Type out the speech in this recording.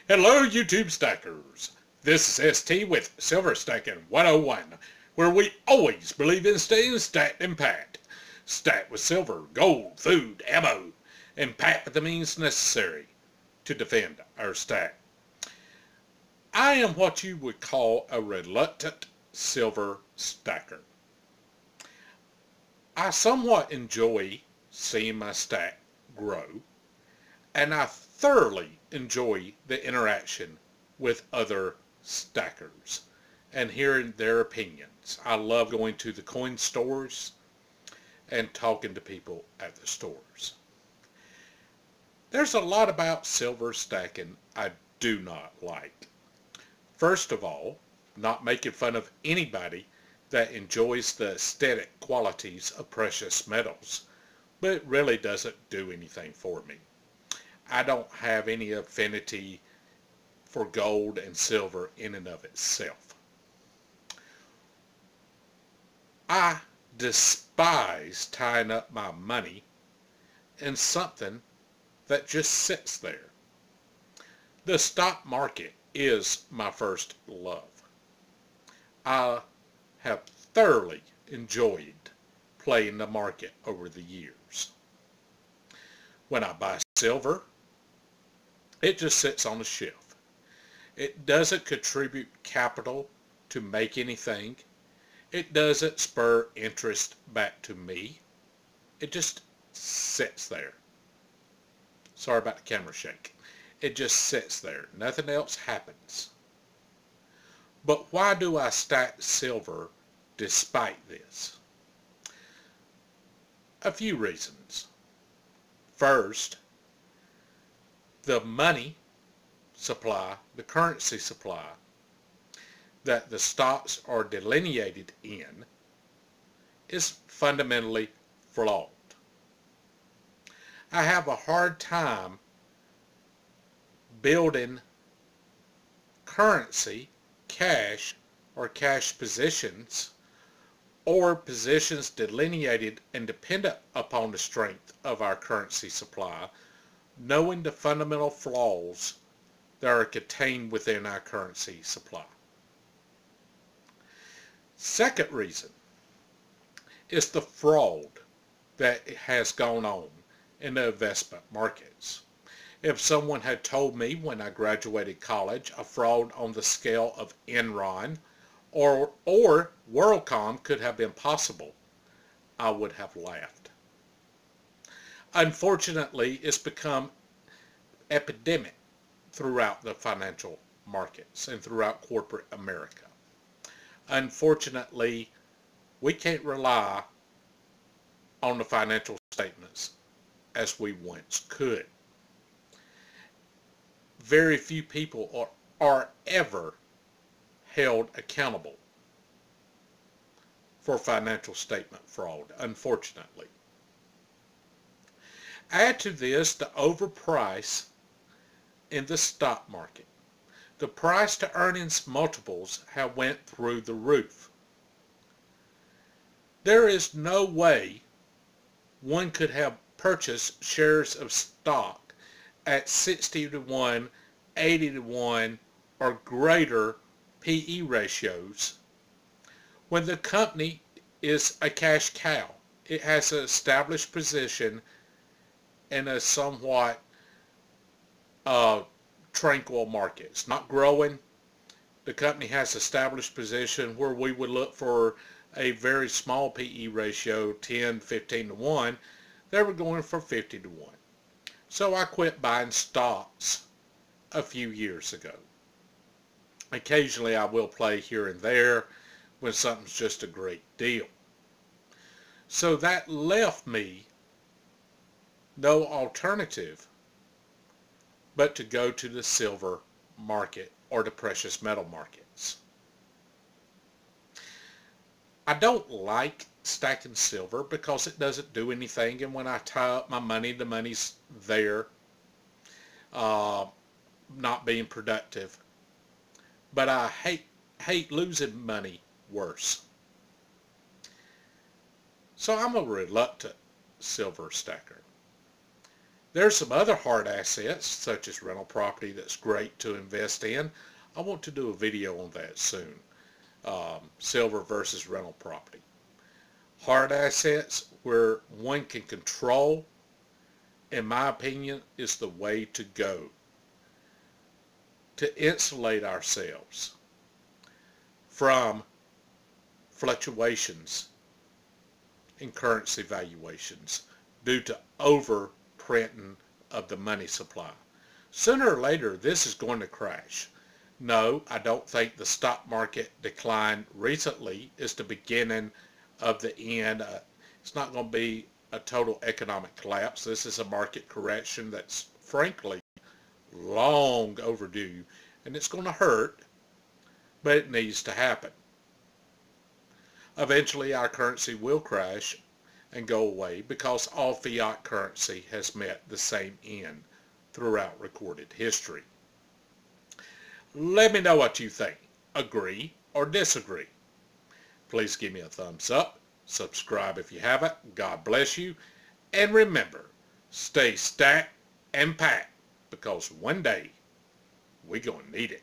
Hello YouTube stackers, this is ST with Silver Stacking 101, where we always believe in staying stacked and packed. Stacked with silver, gold, food, ammo, and packed with the means necessary to defend our stack. I am what you would call a reluctant silver stacker. I somewhat enjoy seeing my stack grow, and I thoroughly enjoy the interaction with other stackers and hearing their opinions. I love going to the coin stores and talking to people at the stores. There's a lot about silver stacking I do not like. First of all, not making fun of anybody that enjoys the aesthetic qualities of precious metals, but it really doesn't do anything for me. I don't have any affinity for gold and silver in and of itself. I despise tying up my money in something that just sits there. The stock market is my first love. I have thoroughly enjoyed playing the market over the years. When I buy silver, it just sits on the shelf. It doesn't contribute capital to make anything. It doesn't spur interest back to me. It just sits there. Sorry about the camera shake. It just sits there. Nothing else happens. But why do I stack silver despite this? A few reasons. First, the money supply, the currency supply that the stocks are delineated in is fundamentally flawed. I have a hard time building currency, cash, or cash positions, or positions delineated and dependent upon the strength of our currency supply, knowing the fundamental flaws that are contained within our currency supply. Second reason is the fraud that has gone on in the investment markets. If someone had told me when I graduated college a fraud on the scale of Enron or WorldCom could have been possible, I would have laughed. Unfortunately, it's become epidemic throughout the financial markets and throughout corporate America. Unfortunately, we can't rely on the financial statements as we once could. Very few people are ever held accountable for financial statement fraud, unfortunately. Add to this the overprice in the stock market. The price to earnings multiples have went through the roof. There is no way one could have purchased shares of stock at 60 to 1, 80 to 1, or greater PE ratios when the company is a cash cow. It has an established position in a somewhat tranquil market. It's not growing. The company has established position where we would look for a very small PE ratio, 10, 15 to 1. They were going for 50 to 1. So I quit buying stocks a few years ago. Occasionally I will play here and there when something's just a great deal. So that left me no alternative but to go to the silver market or the precious metal markets. I don't like stacking silver because it doesn't do anything, and when I tie up my money, the money's there, not being productive. But I hate losing money worse. So I'm a reluctant silver stacker. There's some other hard assets, such as rental property, that's great to invest in. I want to do a video on that soon. Silver versus rental property. Hard assets where one can control, in my opinion, is the way to go to insulate ourselves from fluctuations in currency valuations due to overprinting of the money supply. Sooner or later, this is going to crash. No, I don't think the stock market decline recently is the beginning of the end. It's not going to be a total economic collapse. This is a market correction that's frankly long overdue, and it's going to hurt, but it needs to happen. Eventually our currency will crash and go away because all fiat currency has met the same end throughout recorded history. Let me know what you think. Agree or disagree? Please give me a thumbs up. Subscribe if you haven't. God bless you. And remember, stay stacked and packed, because one day we're going to need it.